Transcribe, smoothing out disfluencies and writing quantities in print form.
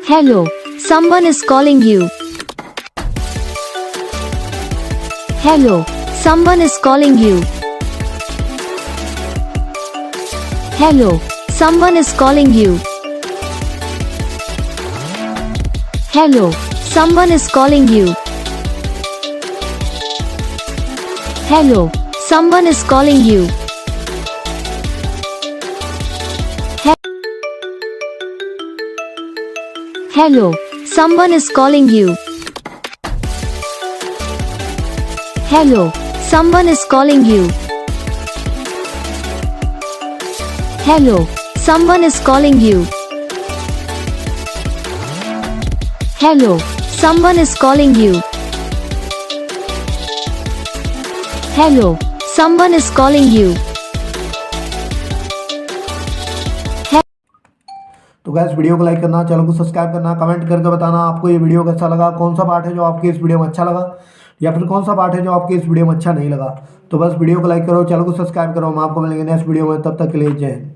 Hello, someone is calling you. Hello, someone is calling you. Hello, someone is calling you. Hello, someone is calling you. Hello, someone is calling you. Hello, someone is calling you. Hello, someone is calling you. Hello, someone is calling you. Hello, someone is calling you. Hello, someone is calling you. तो gas video को like करना, channel को subscribe करना, comment करके बताना आपको ये video कैसा लगा, कौन सा पार्ट है जो आपके इस वीडियो में अच्छा लगा या फिर कौन सा पार्ट है जो आपके इस वीडियो में अच्छा नहीं लगा। तो बस वीडियो को लाइक करो, चैनल को सब्सक्राइब करो। हम आपको मिलेंगे नेक्स्ट वीडियो में, तब तक के लिए जय हिंद।